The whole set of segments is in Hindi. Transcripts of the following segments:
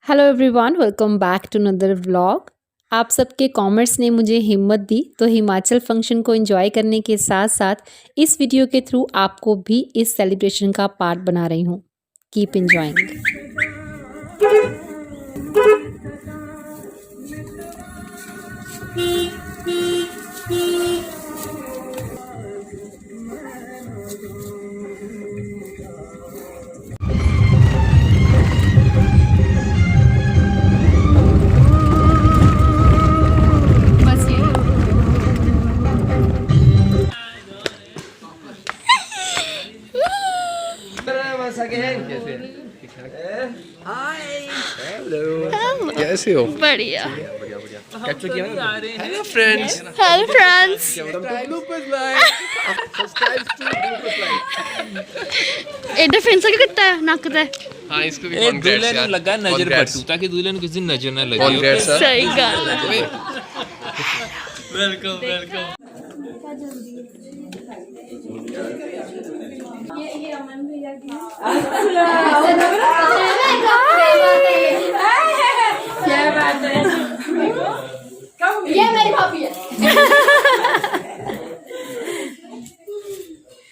Hello everyone, welcome back to another vlog. आप सबके कमेंट्स ने मुझे हिम्मत दी तो हिमाचल फंक्शन को एंजॉय करने के साथ साथ इस वीडियो के थ्रू आपको भी इस सेलिब्रेशन का पार्ट बना रही हूँ। Keep enjoying. कैसे हो? बढ़िया। Hello friends. Hello friends. एडा फ्रेंड्स क्यों करता है नाकता है? हाँ, इसको भी दूल्हे ने लगा नजर पड़ती ताकि दूल्हे ने किसी नजर ना लगे। सही गल है। Welcome welcome. ये मेरी भाभी है।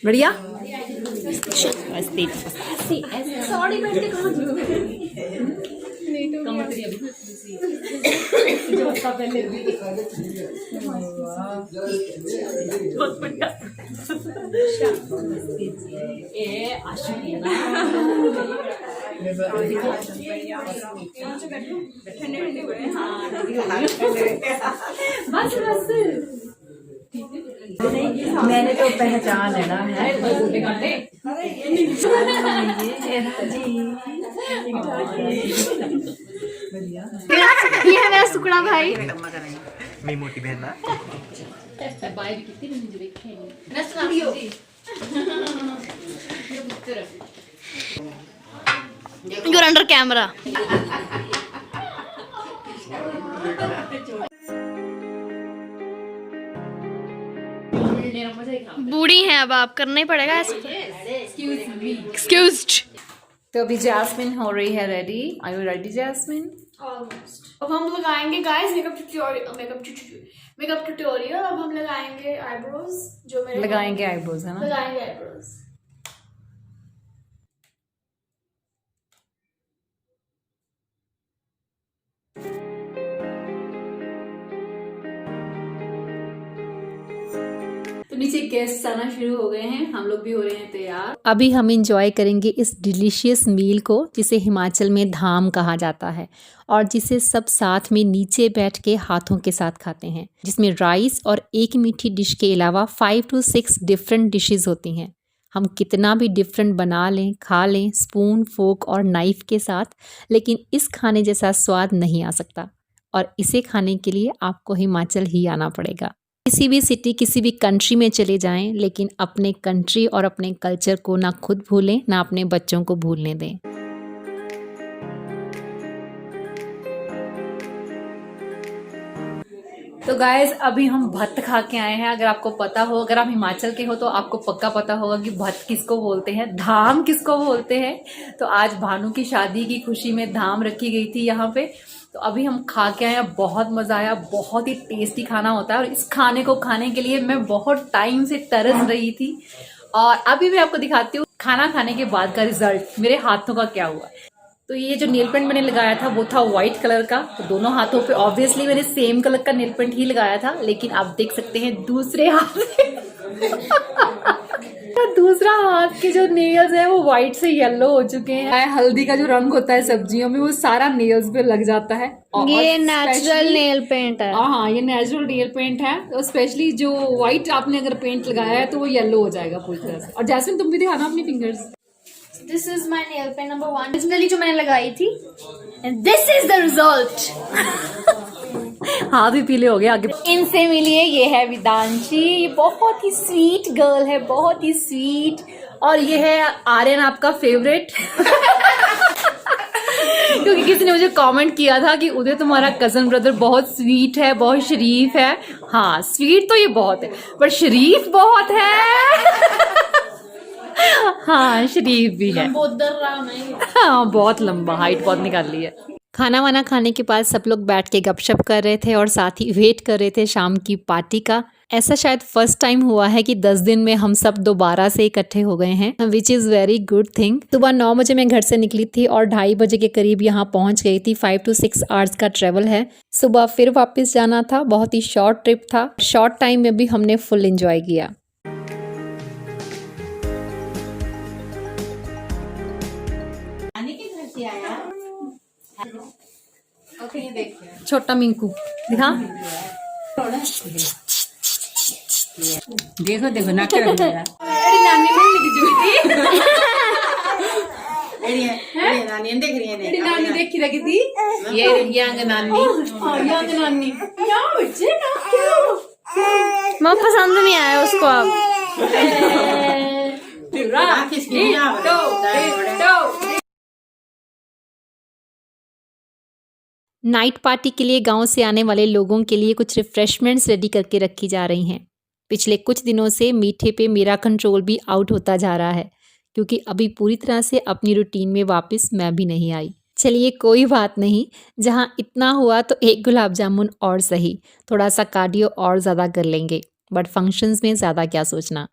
बढ़िया। सॉरी बैठ के कहाँ बस बस मैंने तो पहचान है ना ये है मेरा सुकड़ा भाई। मेरी मोटी बहन ना। You're under camera. बूढ़ी हैं अब आप, करना ही पड़ेगा ऐसे। Excused. तो अभी जैस्मिन हो रही है ready. Are you ready Jasmine? अब हम लगाएंगे गाइस मेकअप ट्यूटोरियल। अब हम लगाएंगे आईब्रोज। जो मेरे लगाएंगे आईब्रोज है ना? लगाएंगे आईब्रोज। तो नीचे गेस्ट आना शुरू हो गए हैं, हम लोग भी हो रहे हैं तैयार। अभी हम इंजॉय करेंगे इस डिलीशियस मील को जिसे हिमाचल में धाम कहा जाता है और जिसे सब साथ में नीचे बैठ के हाथों के साथ खाते हैं, जिसमें राइस और एक मीठी डिश के अलावा 5 to 6 डिफरेंट डिशेस होती हैं। हम कितना भी डिफरेंट बना लें, खा लें स्पून, फोक और नाइफ के साथ, लेकिन इस खाने जैसा स्वाद नहीं आ सकता। और इसे खाने के लिए आपको हिमाचल ही आना पड़ेगा। किसी भी सिटी, किसी भी कंट्री में चले जाएं, लेकिन अपने कंट्री और अपने कल्चर को ना खुद भूलें ना अपने बच्चों को भूलने दें। तो गाइस अभी हम भत्त खा के आए हैं। अगर आपको पता हो, अगर आप हिमाचल के हो तो आपको पक्का पता होगा कि भत्त किसको बोलते हैं, धाम किसको बोलते हैं। तो आज भानु की शादी की खुशी में धाम रखी गई थी यहाँ पे। तो अभी हम खा के आए हैं, बहुत मजा आया, बहुत ही टेस्टी खाना होता है और इस खाने को खाने के लिए मैं बहुत टाइम से तरस रही थी। और अभी मैं आपको दिखाती हूँ खाना खाने के बाद का रिजल्ट, मेरे हाथों का क्या हुआ। तो ये जो नेल पेंट मैंने लगाया था वो था व्हाइट कलर का। तो दोनों हाथों पे ऑब्वियसली मैंने सेम कलर का नेल पेंट ही लगाया था, लेकिन आप देख सकते हैं दूसरे हाथ दूसरा हाथ के जो नेल्स है वो व्हाइट से येलो हो चुके हैं। हल्दी का जो रंग होता है सब्जियों में वो सारा नेल्स पे लग जाता है। ये नेचुरल नेल पेंट है। हाँ, ये नेचुरल नेल पेंट है। तो स्पेशली जो व्हाइट आपने अगर पेंट लगाया है तो वो येलो हो जाएगा पूरी तरह से। और जैस्मिन तुम भी दिखाना अपनी fingers. This is my nail paint number 1 originally जो मैंने लगाई थी। And this is the result. हाथ भी पीले हो गए आगे। इनसे मिलिए, ये है विदांशी, ये बहुत ही स्वीट गर्ल है, बहुत ही स्वीट। और ये है आर्यन, आपका फेवरेट। क्योंकि किसी ने मुझे कमेंट किया था कि उदय तुम्हारा कजन ब्रदर बहुत स्वीट है, बहुत शरीफ है। हाँ, स्वीट तो ये बहुत है पर शरीफ बहुत है। हाँ, शरीफ भी है। लंबोदर राम है। हाँ, बहुत लंबा, हाइट बहुत निकाल ली है। खाना वाना खाने के बाद सब लोग बैठ के गपशप कर रहे थे और साथ ही वेट कर रहे थे शाम की पार्टी का। ऐसा शायद फर्स्ट टाइम हुआ है कि 10 दिन में हम सब दोबारा से इकट्ठे हो गए हैं, which is very good thing. सुबह 9 बजे मैं घर से निकली थी और 2:30 बजे के करीब यहाँ पहुँच गई थी। 5 to 6 आवर्स का ट्रेवल है। सुबह फिर वापस जाना था। बहुत ही शॉर्ट ट्रिप था। शॉर्ट टाइम में भी हमने फुल एंजॉय किया। छोटा मिंकू दिखा। देखो देखो नाक रख दिया। नानी में लिख जुटी नानी देख रही है। नानी देखी लगी थी। ये यंग नानी। यंग नानी क्या बच्चे ना क्या मैं पसंद नहीं आया उसको अब। नाइट पार्टी के लिए गांव से आने वाले लोगों के लिए कुछ रिफ्रेशमेंट्स रेडी करके रखी जा रही हैं। पिछले कुछ दिनों से मीठे पे मेरा कंट्रोल भी आउट होता जा रहा है, क्योंकि अभी पूरी तरह से अपनी रूटीन में वापस मैं भी नहीं आई। चलिए कोई बात नहीं, जहां इतना हुआ तो एक गुलाब जामुन और सही, थोड़ा सा कार्डियो और ज़्यादा कर लेंगे, बट फंक्शंस में ज़्यादा क्या सोचना।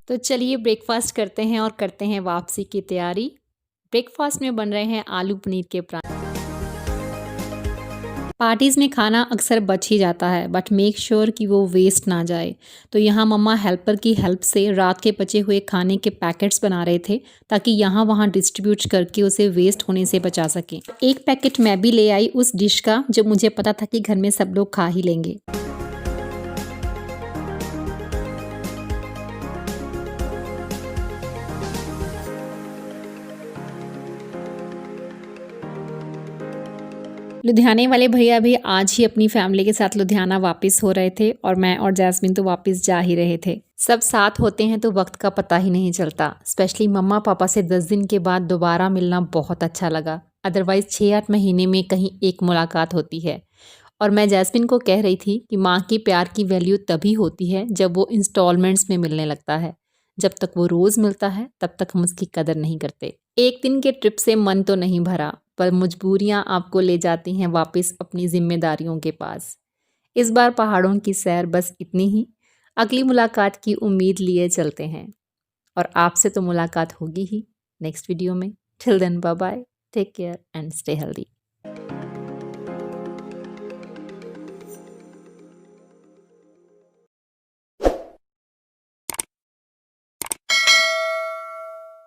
तो चलिए ब्रेकफास्ट करते हैं और करते हैं वापसी की तैयारी। ब्रेकफास्ट में बन रहे हैं आलू पनीर के पराठे। पार्टीज़ में खाना अक्सर बच ही जाता है, बट मेक श्योर कि वो वेस्ट ना जाए। तो यहाँ मम्मा हेल्पर की हेल्प से रात के बचे हुए खाने के पैकेट्स बना रहे थे, ताकि यहाँ वहाँ डिस्ट्रीब्यूट करके उसे वेस्ट होने से बचा सकें। एक पैकेट मैं भी ले आई उस डिश का, जो मुझे पता था कि घर में सब लोग खा ही लेंगे। लुधियाने वाले भैया भी आज ही अपनी फैमिली के साथ लुधियाना वापस हो रहे थे और मैं और जैस्मिन तो वापस जा ही रहे थे। सब साथ होते हैं तो वक्त का पता ही नहीं चलता। स्पेशली मम्मा पापा से 10 दिन के बाद दोबारा मिलना बहुत अच्छा लगा। अदरवाइज़ 6-8 महीने में कहीं एक मुलाकात होती है। और मैं जैस्मिन को कह रही थी कि माँ के प्यार की वैल्यू तभी होती है जब वो इंस्टॉलमेंट्स में मिलने लगता है। जब तक वो रोज़ मिलता है तब तक हम उसकी कदर नहीं करते। एक दिन के ट्रिप से मन तो नहीं भरा, पर मजबूरियां आपको ले जाती हैं वापस अपनी जिम्मेदारियों के पास। इस बार पहाड़ों की सैर बस इतनी ही। अगली मुलाकात की उम्मीद लिए चलते हैं और आपसे तो मुलाकात होगी ही नेक्स्ट वीडियो में। Till then bye bye, take care and stay healthy.